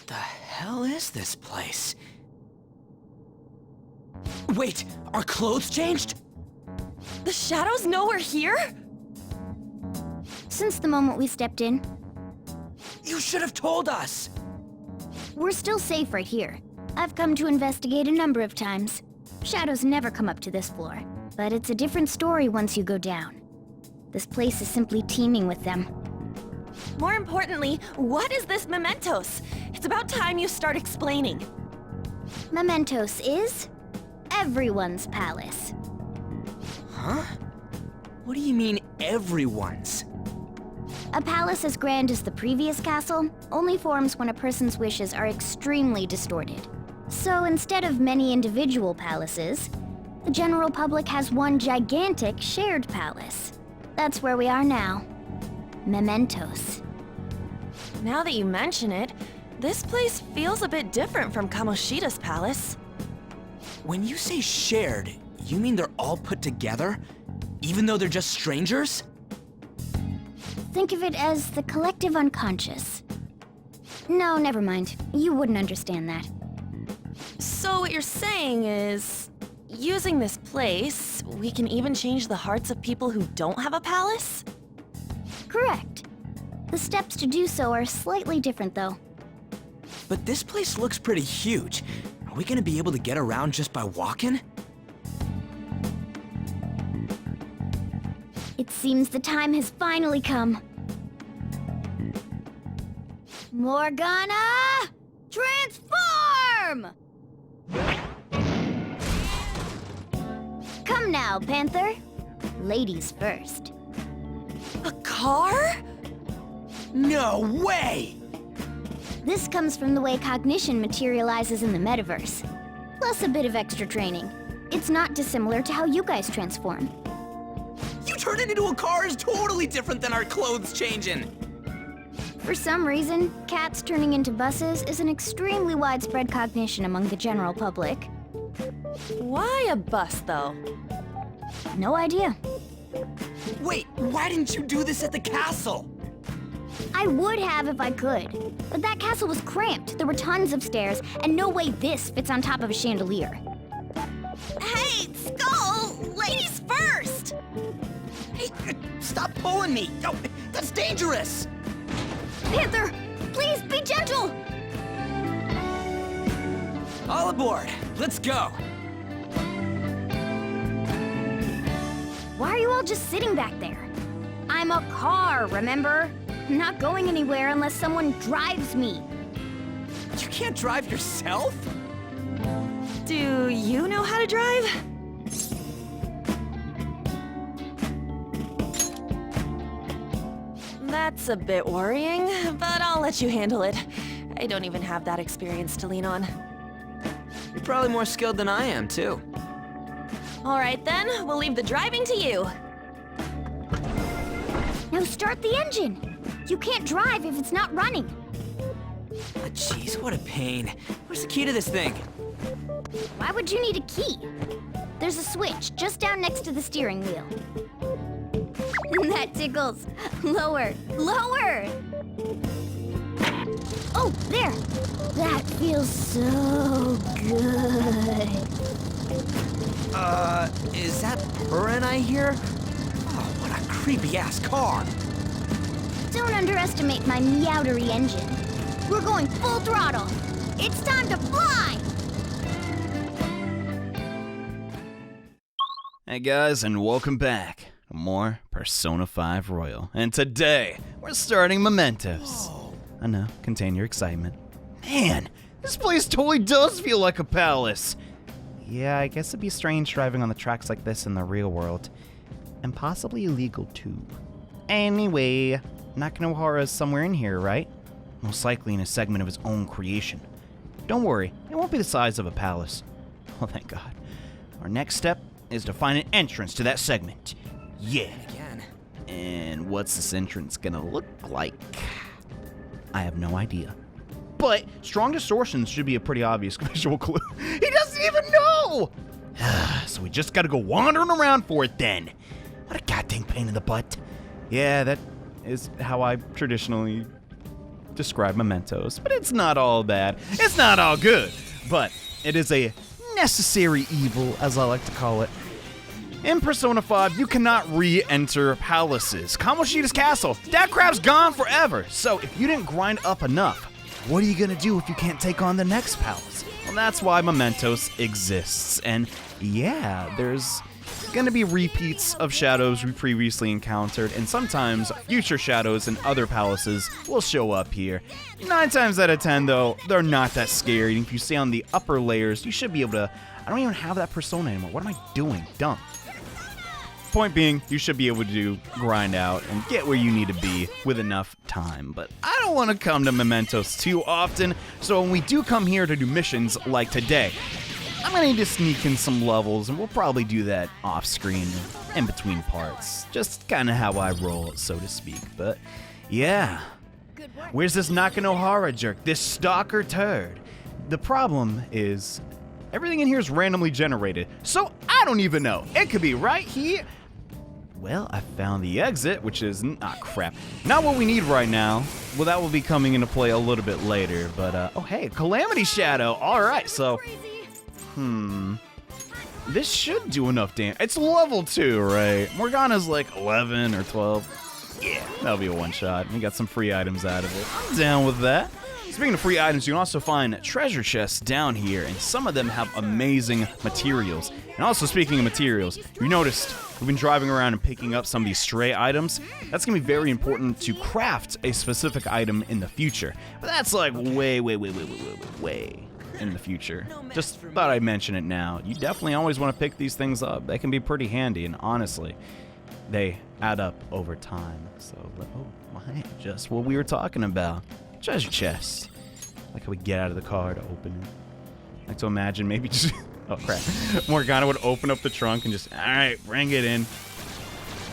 The hell is this place? Wait, our clothes changed? The shadows know we're here? Since the moment we stepped in, You should have told us! we're still safe right here. I've come to investigate a number of times. Shadows never come up to this floor, but it's a different story once you go down. This place is simply teeming with them. More importantly, what is this mementos? It's about time you start explaining. Mementos is everyone's palace. Huh? What do you mean, everyone's? A palace as grand as the previous castle only forms when a person's wishes are extremely distorted. So instead of many individual palaces, the general public has one gigantic shared palace. That's where we are now. Mementos. Now that you mention it, this place feels a bit different from Kamoshida's palace. When you say shared, you mean they're all put together? Even though they're just strangers? Think of it as the collective unconscious. No, never mind. You wouldn't understand that. So what you're saying is, using this place, we can even change the hearts of people who don't have a palace? Correct. The steps to do so are slightly different, though. But this place looks pretty huge. Are we gonna be able to get around just by walking? It seems the time has finally come. Morgana! Transform! Come now, Panther. Ladies first. A car? No way! This comes from the way cognition materializes in the metaverse. Plus a bit of extra training. It's not dissimilar to how you guys transform. You turning into a car is totally different than our clothes changing! For some reason, cats turning into buses is an extremely widespread cognition among the general public. Why a bus, though? No idea. Wait, why didn't you do this at the castle? I would have if I could, but that castle was cramped. There were tons of stairs, and no way this fits on top of a chandelier. Hey, Skull! Ladies first! Hey, stop pulling me! Oh, that's dangerous! Panther, please be gentle! All aboard! Let's go! Why are you all just sitting back there? I'm a car, remember? I'm not going anywhere unless someone drives me. You can't drive yourself? Do you know how to drive? That's a bit worrying, but I'll let you handle it. I don't even have that experience to lean on. You're probably more skilled than I am, too. All right then, we'll leave the driving to you. Now start the engine. You can't drive if it's not running. Ah, jeez, what a pain. Where's the key to this thing? Why would you need a key? There's a switch just down next to the steering wheel. That tickles. Lower, lower! Oh, there! That feels so good. Is that purring I hear? Oh, what a creepy-ass car. Don't underestimate my meowdery engine. We're going full throttle. It's time to fly! Hey guys, and welcome back to more Persona 5 Royal. And today, we're starting Mementos. I know, contain your excitement. Man, this place totally does feel like a palace. Yeah, I guess it'd be strange driving on the tracks like this in the real world. And possibly illegal too. Anyway, Nakanohara is somewhere in here, right? Most likely in a segment of his own creation. Don't worry, it won't be the size of a palace. Oh, thank God. Our next step is to find an entrance to that segment. Yeah. Again. And what's this entrance gonna look like? I have no idea. But strong distortions should be a pretty obvious visual clue. He doesn't even know! So we just gotta go wandering around for it then. What a goddamn pain in the butt. Yeah, that is how I traditionally describe mementos, but it's not all bad. It's not all good, but it is a necessary evil, as I like to call it. In Persona 5, you cannot re-enter palaces. Kamoshida's castle, that crap's gone forever. So if you didn't grind up enough, what are you gonna do if you can't take on the next palace? Well, that's why mementos exists. And yeah, there's gonna be repeats of shadows we previously encountered, and sometimes future shadows in other palaces will show up here. 9 times out of 10 though, they're not that scary, and if you stay on the upper layers, you should be able to... I don't even have that persona anymore. What am I doing? Dumb. Point being, you should be able to grind out and get where you need to be with enough time. But I don't want to come to mementos too often, so when we do come here to do missions like today, I'm gonna need to sneak in some levels, and we'll probably do that off screen in between parts. Just kind of how I roll, so to speak. But yeah, where's this nakanohara jerk, this stalker turd? The problem is everything in here is randomly generated, so I don't even know. It could be right here. Well, I found the exit, which is crap. Not what we need right now. Well, that will be coming into play a little bit later. But oh hey, Calamity Shadow. All right, so this should do enough damage. It's level 2, right? Morgana's like 11 or 12. Yeah, that'll be a one-shot. We got some free items out of it. I'm down with that. Speaking of free items, you can also find treasure chests down here, and some of them have amazing materials. And also, speaking of materials, you noticed we've been driving around and picking up some of these stray items. That's going to be very important to craft a specific item in the future. But that's like way in the future. Just thought I'd mention it now. You definitely always want to pick these things up. They can be pretty handy, and honestly, they add up over time. So, oh my, just what we were talking about. Treasure chest. Like how we get out of the car to open it. I like to imagine maybe just... oh crap. Morgana would open up the trunk and just, alright, bring it in.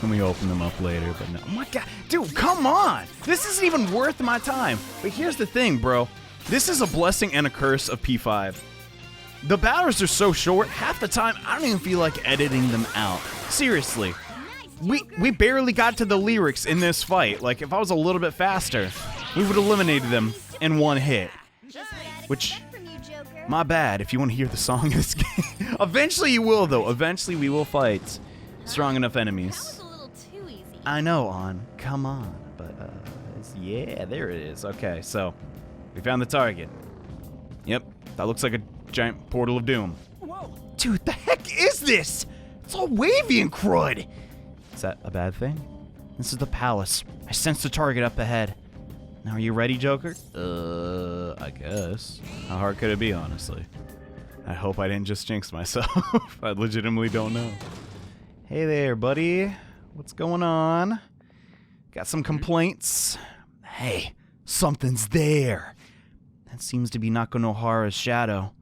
And we open them up later, but no. Oh my god. Dude, come on! This isn't even worth my time. But here's the thing, bro. This is a blessing and a curse of P5. The battles are so short, half the time I don't even feel like editing them out. Seriously. We barely got to the lyrics in this fight. Like, if I was a little bit faster, we would have eliminated them in one hit. Which, my bad if you want to hear the song of this game. Eventually you will, though. Eventually we will fight strong enough enemies. That was a little too easy. I know, come on. But, yeah, there it is. Okay, so, we found the target. Yep, that looks like a giant portal of doom. Whoa. Dude, the heck is this? It's all wavy and crud. Is that a bad thing? This is the palace. I sense the target up ahead. Now, are you ready, Joker? I guess. How hard could it be, honestly? I hope I didn't just jinx myself. I legitimately don't know. Hey there, buddy. What's going on? Got some complaints? Hey, something's there. That seems to be Nakanohara's shadow.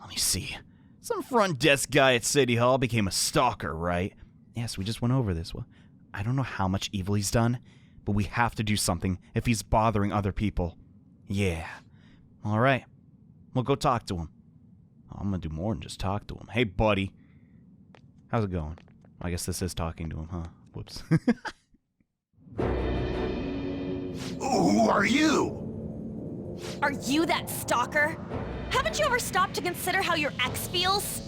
Let me see. Some front desk guy at City Hall became a stalker, right? Yes, we just went over this. Well, I don't know how much evil he's done, but we have to do something if he's bothering other people. Yeah. All right. We'll go talk to him. I'm going to do more than just talk to him. Hey, buddy. How's it going? I guess this is talking to him, huh? Whoops. Who are you? Are you that stalker? Haven't you ever stopped to consider how your ex feels?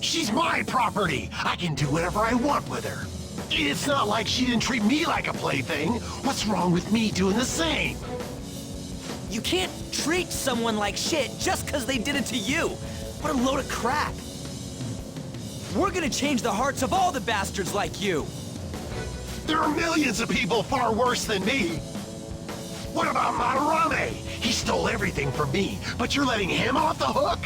She's my property. I can do whatever I want with her. It's not like she didn't treat me like a plaything. What's wrong with me doing the same? You can't treat someone like shit just because they did it to you. What a load of crap. We're gonna change the hearts of all the bastards like you. There are millions of people far worse than me. What about Madarame? He stole everything from me, but you're letting him off the hook?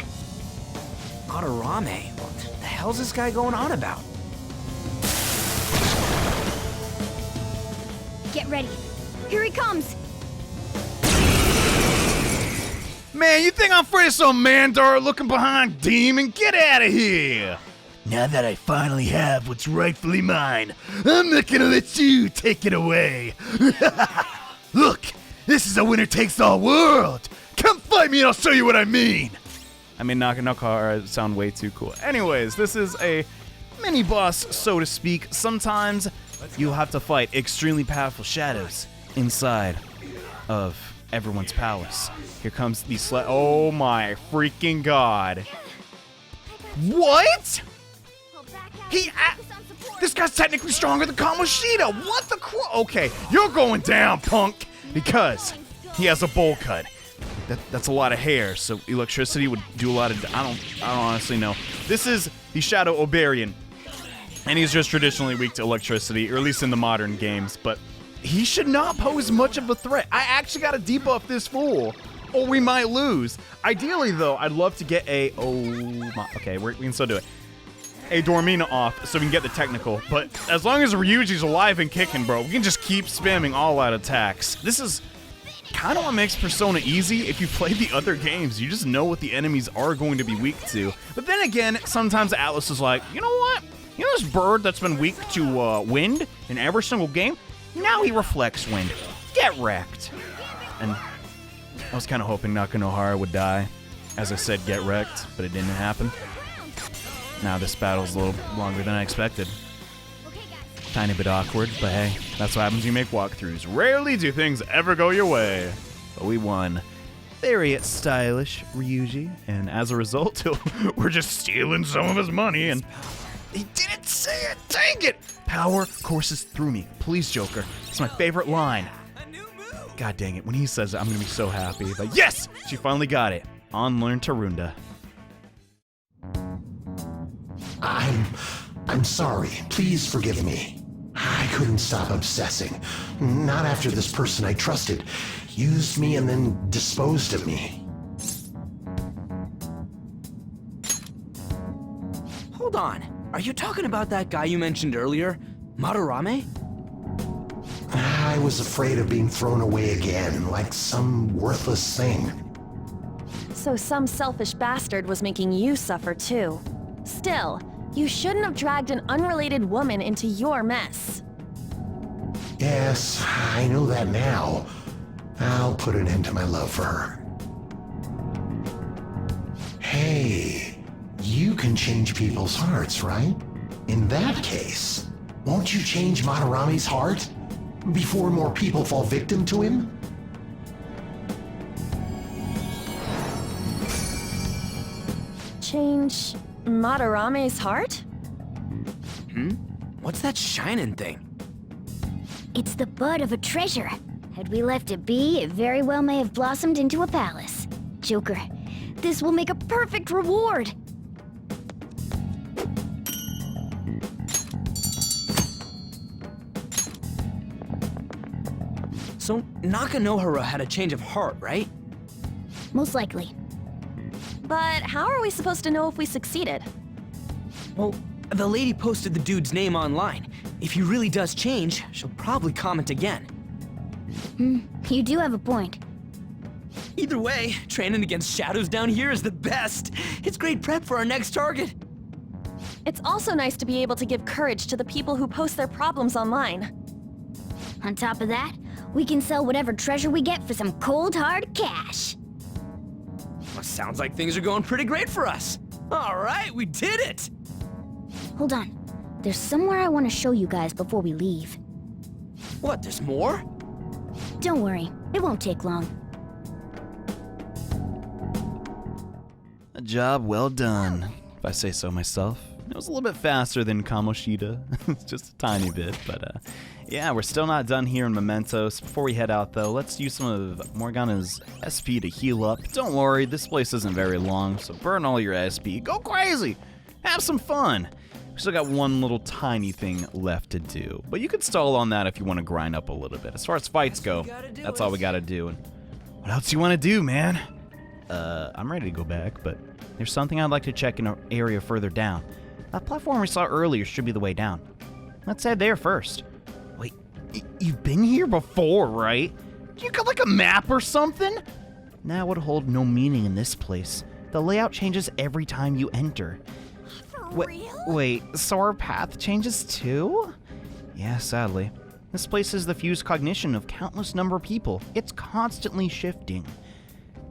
Madarame? What the hell's this guy going on about? Get ready. Here he comes. Man, you think I'm afraid of some Mandar looking behind demon? Get out of here! Now that I finally have what's rightfully mine, I'm not gonna let you take it away. Look, this is a winner-takes-all world. Come fight me and I'll show you what I mean. I mean, nakanohara sound way too cool. Anyways, this is a mini-boss, so to speak. Sometimes you'll have to fight extremely powerful shadows inside of everyone's palace. Here comes the oh my freaking god. What? This guy's technically stronger than Kamoshida. What the okay, you're going down, punk, because he has a bowl cut. That's a lot of hair, so electricity would do a lot of... I don't honestly know. This is the Shadow Oberian, and he's just traditionally weak to electricity, or at least in the modern games, but he should not pose much of a threat. I actually gotta debuff this fool, or we might lose. Ideally, though, I'd love to get a... Okay, we can still do it. A Dormina off, so we can get the technical, but as long as Ryuji's alive and kicking, bro, we can just keep spamming all-out attacks. This is kind of what makes Persona easy. If you play the other games, you just know what the enemies are going to be weak to. But then again, sometimes Atlas is like, you know what? You know this bird that's been weak to wind in every single game? Now he reflects wind. Get wrecked. And I was kind of hoping Nakanohara would die. As I said, get wrecked, but it didn't happen. Now this battle's a little longer than I expected. Tiny bit awkward, but hey, that's what happens when you make walkthroughs. Rarely do things ever go your way. But we won. Very stylish, Ryuji, and as a result, we're just stealing some of his money, and he didn't say it! Dang it! Power courses through me. Please, Joker. It's my favorite line. God dang it, when he says it, I'm gonna be so happy. But yes! She finally got it. On Learn Tarunda. I'm sorry. Please forgive me. I couldn't stop obsessing. Not after this person I trusted used me and then disposed of me. Hold on. Are you talking about that guy you mentioned earlier? Madarame? I was afraid of being thrown away again, like some worthless thing. So some selfish bastard was making you suffer too. Still, you shouldn't have dragged an unrelated woman into your mess. Yes, I know that now. I'll put an end to my love for her. Hey, you can change people's hearts, right? In that case, won't you change Madarame's heart before more people fall victim to him? Change Madarame's heart? What's that shining thing? It's the bud of a treasure. Had we left it be, it very well may have blossomed into a palace. Joker, this will make a perfect reward. So, Nakanohara had a change of heart, right? Most likely. But how are we supposed to know if we succeeded? Well, the lady posted the dude's name online. If he really does change, she'll probably comment again. You do have a point. Either way, training against shadows down here is the best. It's great prep for our next target. It's also nice to be able to give courage to the people who post their problems online. On top of that, we can sell whatever treasure we get for some cold, hard cash. Well, sounds like things are going pretty great for us. All right, we did it! Hold on. There's somewhere I want to show you guys before we leave. What, there's more? Don't worry, it won't take long. A job well done, if I say so myself. It was a little bit faster than Kamoshida, just a tiny bit, but yeah, we're still not done here in Mementos. Before we head out though, let's use some of Morgana's SP to heal up. Don't worry, this place isn't very long, so burn all your SP, go crazy, have some fun. We still got one little tiny thing left to do, but you could stall on that if you want to grind up a little bit. As far as fights go, that's all we gotta do. And what else do you want to do, man? I'm ready to go back, but there's something I'd like to check in an area further down. That platform we saw earlier should be the way down. Let's head there first. Wait, you've been here before, right? You got like a map or something? That would hold no meaning in this place. The layout changes every time you enter. Wait, so our path changes too? Yeah, sadly. This place is the fused cognition of countless number of people. It's constantly shifting.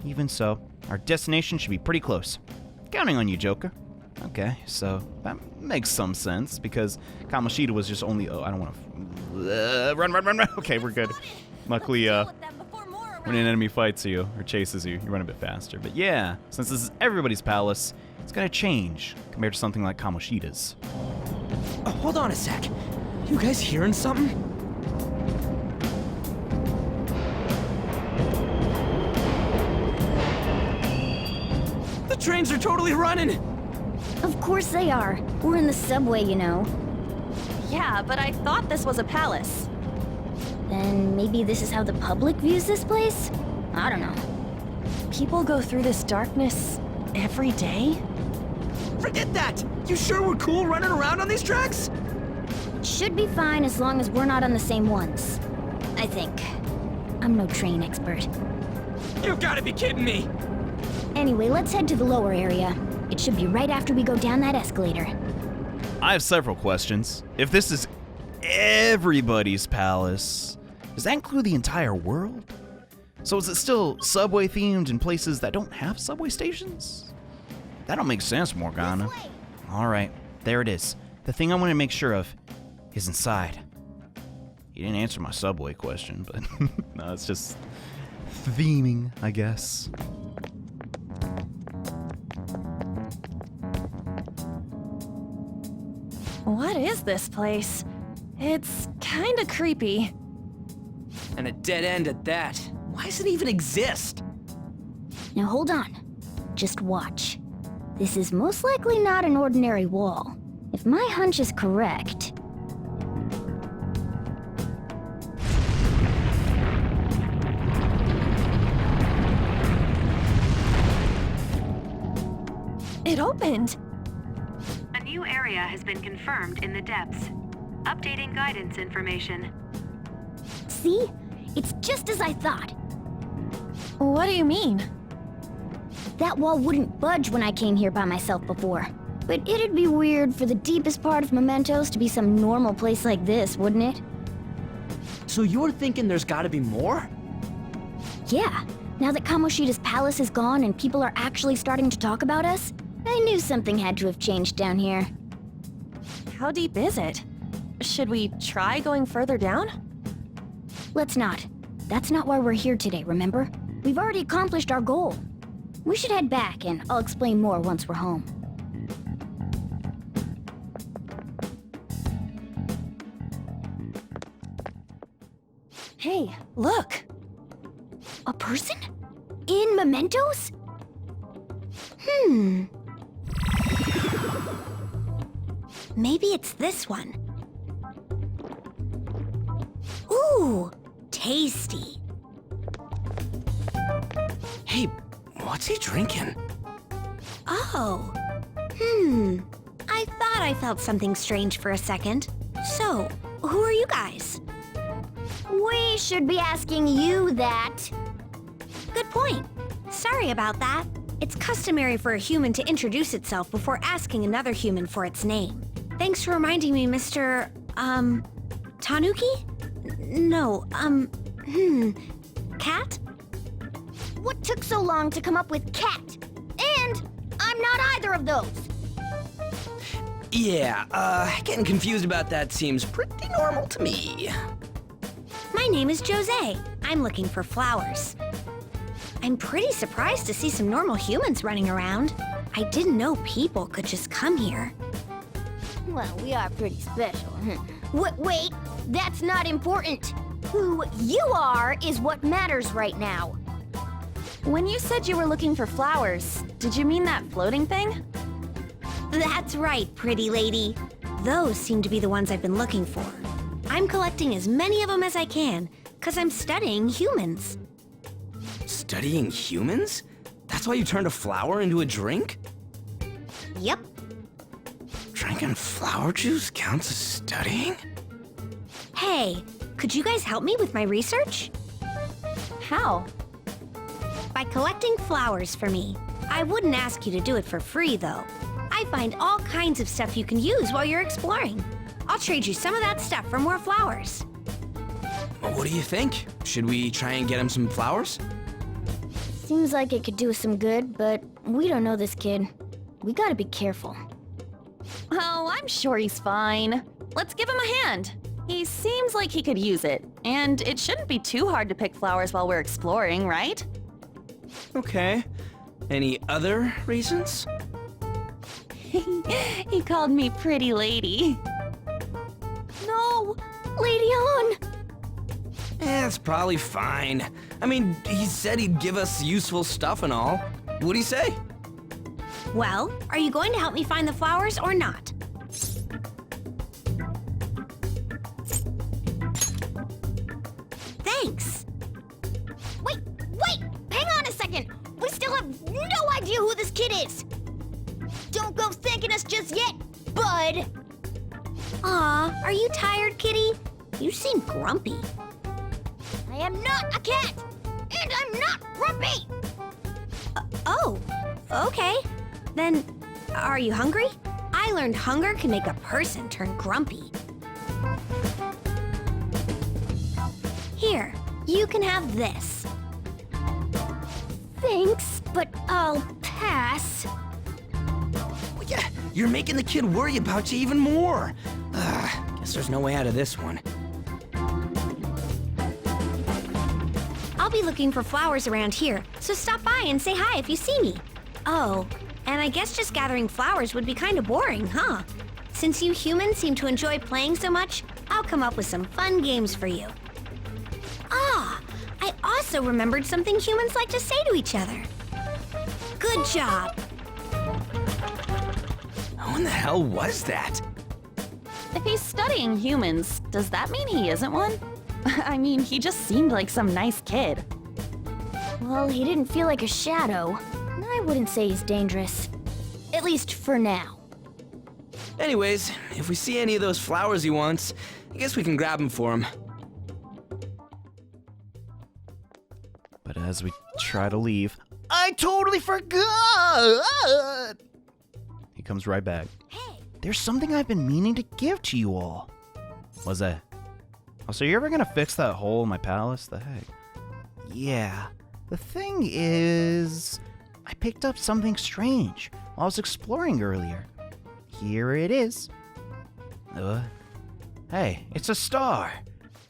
Even so, our destination should be pretty close. Counting on you, Joker. Okay, so that makes some sense, because Kamoshida was just only... Oh, I don't want to... Run. Okay, we're good. Luckily, when an enemy fights you or chases you, you run a bit faster. But yeah, since this is everybody's palace, it's gonna change compared to something like Kamoshida's. Oh, hold on a sec. You guys hearing something? The trains are totally running! Of course they are. We're in the subway, you know. Yeah, but I thought this was a palace. Then maybe this is how the public views this place? I don't know. People go through this darkness every day? Forget that! You sure we're cool running around on these tracks? Should be fine as long as we're not on the same ones. I think. I'm no train expert. You gotta be kidding me! Anyway, let's head to the lower area. It should be right after we go down that escalator. I have several questions. If this is everybody's palace, does that include the entire world? So is it still subway themed in places that don't have subway stations? That don't make sense, Morgana. All right, there it is. The thing I want to make sure of is inside. You didn't answer my subway question, but no, it's just theming, I guess. What is this place? It's kinda creepy. And a dead end at that. Why does it even exist? Now hold on. Just watch. This is most likely not an ordinary wall. If my hunch is correct... It opened! A new area has been confirmed in the depths. Updating guidance information. See? It's just as I thought. What do you mean? That wall wouldn't budge when I came here by myself before. But it'd be weird for the deepest part of Mementos to be some normal place like this, wouldn't it? So you're thinking there's gotta be more? Yeah. Now that Kamoshida's palace is gone and people are actually starting to talk about us, I knew something had to have changed down here. How deep is it? Should we try going further down? Let's not. That's not why we're here today, remember? We've already accomplished our goal. We should head back, and I'll explain more once we're home. Hey, look! A person? In Mementos? Maybe it's this one. Ooh, tasty. Hey, what's he drinking? Oh. I thought I felt something strange for a second. So, who are you guys? We should be asking you that. Good point. Sorry about that. It's customary for a human to introduce itself before asking another human for its name. Thanks for reminding me, Mr. Tanuki? No, Cat? What took so long to come up with cat? And I'm not either of those. Yeah, getting confused about that seems pretty normal to me. My name is Jose. I'm looking for flowers. I'm pretty surprised to see some normal humans running around. I didn't know people could just come here. Well, we are pretty special. Wait, that's not important. Who you are is what matters right now. When you said you were looking for flowers, did you mean that floating thing? That's right, pretty lady. Those seem to be the ones I've been looking for. I'm collecting as many of them as I can, because I'm studying humans. Studying humans? That's why you turned a flower into a drink? Yep. Drinking flower juice counts as studying? Hey, could you guys help me with my research? How? By collecting flowers for me. I wouldn't ask you to do it for free, though. I find all kinds of stuff you can use while you're exploring. I'll trade you some of that stuff for more flowers. What do you think? Should we try and get him some flowers? Seems like it could do us some good, but we don't know this kid. We gotta be careful. Oh, I'm sure he's fine. Let's give him a hand. He seems like he could use it, and it shouldn't be too hard to pick flowers while we're exploring, right? Okay. Any other reasons? He called me pretty lady. No! Lady on! It's probably fine. I mean, he said he'd give us useful stuff and all. What'd he say? Well, are you going to help me find the flowers or not? Thanks. Wait! Hang on a second! We still have no idea who this kid is! Don't go thanking us just yet, bud! Aw, are you tired, kitty? You seem grumpy. I am not a cat! And I'm not grumpy! Oh, okay. Then, are you hungry? I learned hunger can make a person turn grumpy. Here, you can have this. Thanks, but I'll pass. Well, yeah, you're making the kid worry about you even more. Guess there's no way out of this one. I'll be looking for flowers around here, so stop by and say hi if you see me. Oh, and I guess just gathering flowers would be kind of boring, huh? Since you humans seem to enjoy playing so much, I'll come up with some fun games for you. Ah, I also remembered something humans like to say to each other. Good job. Who in the hell was that? If he's studying humans, does that mean he isn't one? I mean, he just seemed like some nice kid. Well, he didn't feel like a shadow. I wouldn't say he's dangerous. At least for now. Anyways, if we see any of those flowers he wants, I guess we can grab them for him. But as we try to leave, I totally forgot! He comes right back. Hey! There's something I've been meaning to give to you all. What's that? Oh, so you're ever gonna fix that hole in my palace? The heck? Yeah. The thing is, I picked up something strange while I was exploring earlier. Here it is. Hey, it's a star.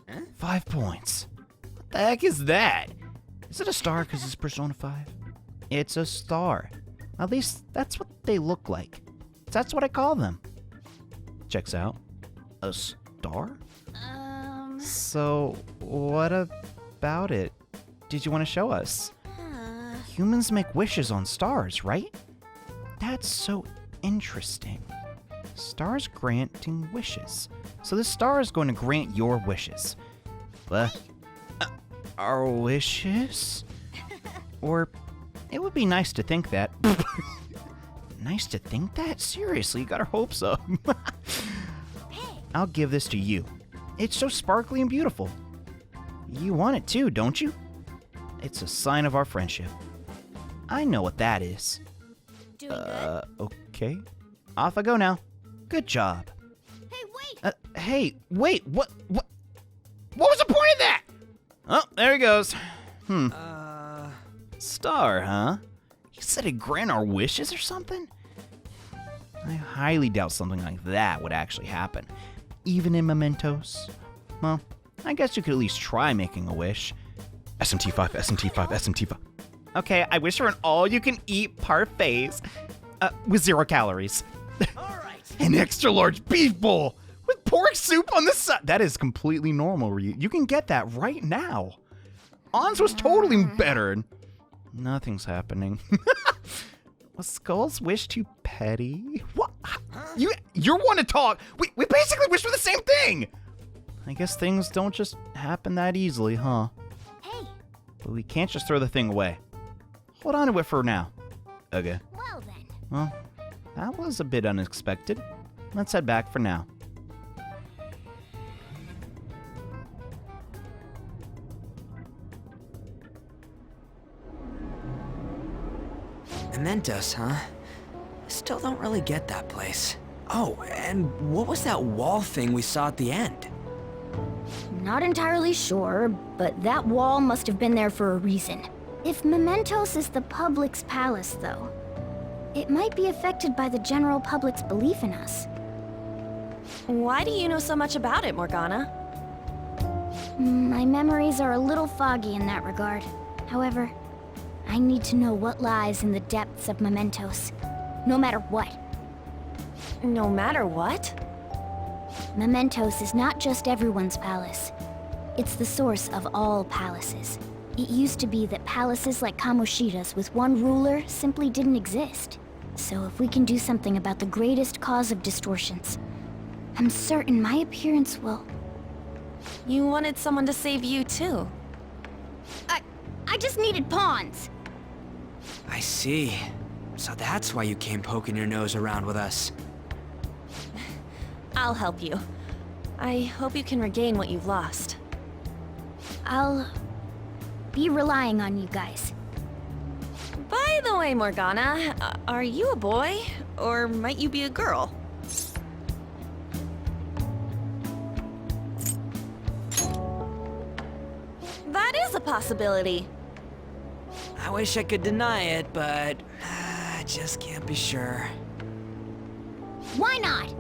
Huh? 5 points. What the heck is that? Is it a star because it's Persona 5? It's a star. At least that's what they look like. That's what I call them. Checks out. A star? So, what about it? Did you want to show us? Humans make wishes on stars, right? That's so interesting. Stars granting wishes. So this star is going to grant your wishes. Our wishes? Or it would be nice to think that. Nice to think that? Seriously, you got our hopes up. I'll give this to you. It's so sparkly and beautiful. You want it too, don't you? It's a sign of our friendship. I know what that is. Doing good? Okay. Off I go now. Good job. Hey, wait! Hey, wait, what was the point of that? Oh, there he goes. Star, huh? You said it'd grant our wishes or something? I highly doubt something like that would actually happen. Even in mementos. Well, I guess you could at least try making a wish. SMT5, SMT5, SMT5. Okay, I wish for an all-you-can-eat parfaits with 0 calories. All right. An extra large beef bowl with pork soup on the side. That is completely normal. You can get that right now. Ons was totally better. Nothing's happening. Was Skull's wish too petty? What? You're one to talk. We basically wish for the same thing. I guess things don't just happen that easily, huh? Hey, But we can't just throw the thing away. Hold on to it for now. Okay. well then. Well, that was a bit unexpected. Let's head back for now. Mementos, huh? I still don't really get that place. Oh, and what was that wall thing we saw at the end? Not entirely sure, but that wall must have been there for a reason. If Mementos is the public's palace, though, it might be affected by the general public's belief in us. Why do you know so much about it, Morgana? My memories are a little foggy in that regard. However, I need to know what lies in the depths of mementos. No matter what. No matter what? Mementos is not just everyone's palace. It's the source of all palaces. It used to be that palaces like Kamoshida's with one ruler simply didn't exist. So if we can do something about the greatest cause of distortions, I'm certain my appearance will... You wanted someone to save you, too. I just needed pawns. I see. So that's why you came poking your nose around with us. I'll help you. I hope you can regain what you've lost. I'll be relying on you guys. By the way, Morgana, are you a boy? Or might you be a girl? That is a possibility. I wish I could deny it, but I just can't be sure. Why not?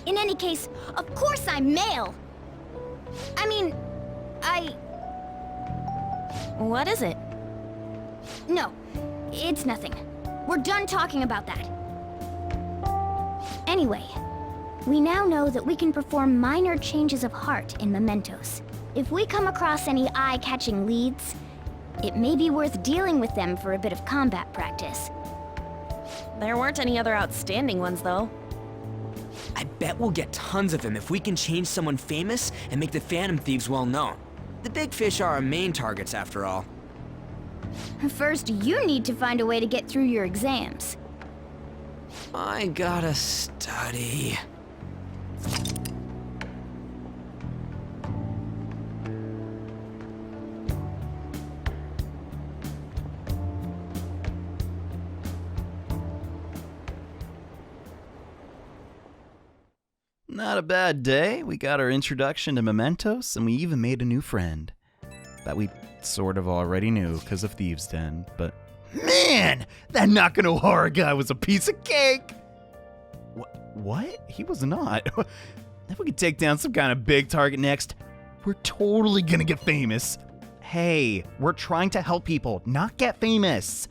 In any case, of course I'm male. I mean, What is it? No, it's nothing. We're done talking about that. Anyway, we now know that we can perform minor changes of heart in mementos. If we come across any eye-catching leads, it may be worth dealing with them for a bit of combat practice. There weren't any other outstanding ones, though. I bet we'll get tons of them if we can change someone famous and make the Phantom Thieves well known. The big fish are our main targets, after all. First, you need to find a way to get through your exams. I gotta study. Not a bad day. We got our introduction to mementos, and we even made a new friend. That we sort of already knew because of Thieves' Den, but man, that nakanohara guy was a piece of cake! What? He was not. If we could take down some kind of big target next, we're totally gonna get famous. Hey, we're trying to help people, not get famous.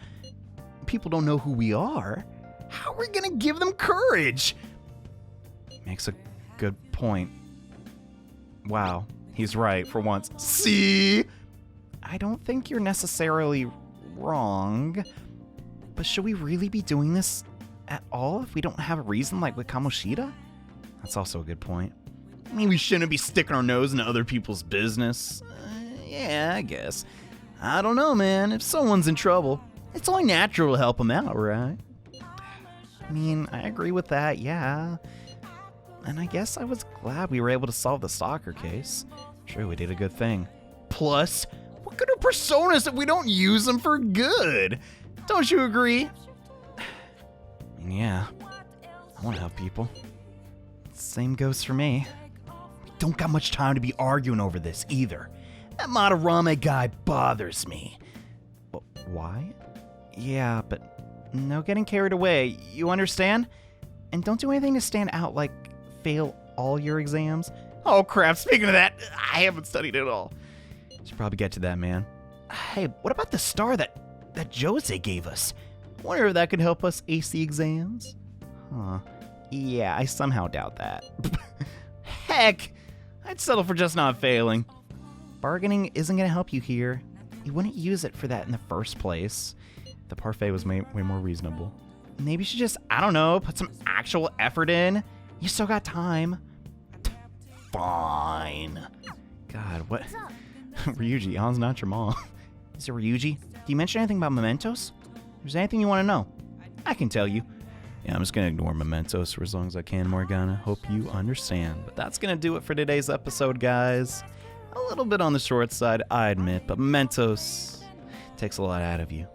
People don't know who we are. How are we gonna give them courage? Makes a good point. Wow, he's right for once. See? I don't think you're necessarily wrong, but should we really be doing this at all if we don't have a reason like with Kamoshida? That's also a good point. I mean, we shouldn't be sticking our nose into other people's business. Yeah, I guess. I don't know, man. If someone's in trouble, it's only natural to help them out, right? I mean, I agree with that, yeah. And I guess I was glad we were able to solve the stalker case. Sure, we did a good thing. Plus, what good are personas if we don't use them for good? Don't you agree? Yeah, I want to help people. Same goes for me. We don't got much time to be arguing over this either. That Madarame guy bothers me. Why? Yeah, but no getting carried away, you understand? And don't do anything to stand out like fail all your exams. Oh crap, speaking of that, I haven't studied at all. Should probably get to that, man. Hey, what about the star that Jose gave us? Wonder if that could help us ace the exams? Huh. Yeah, I somehow doubt that. Heck, I'd settle for just not failing. Bargaining isn't gonna help you here. You wouldn't use it for that in the first place. The parfait was way more reasonable. Maybe you should just, I don't know, put some actual effort in. You still got time. Fine. God, what? Ryuji, An's not your mom. Is it Ryuji? Do you mention anything about mementos? If there's anything you want to know, I can tell you. Yeah, I'm just going to ignore mementos for as long as I can, Morgana. Hope you understand. But that's going to do it for today's episode, guys. A little bit on the short side, I admit, but mementos takes a lot out of you.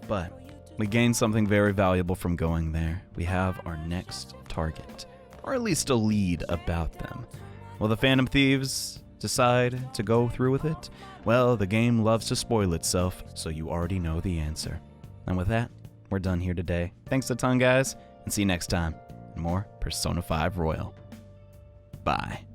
But we gained something very valuable from going there. We have our next target, or at least a lead about them. Will the Phantom Thieves decide to go through with it? Well, the game loves to spoil itself, so you already know the answer. And with that, we're done here today. Thanks a ton, guys, and see you next time in more Persona 5 Royal. Bye.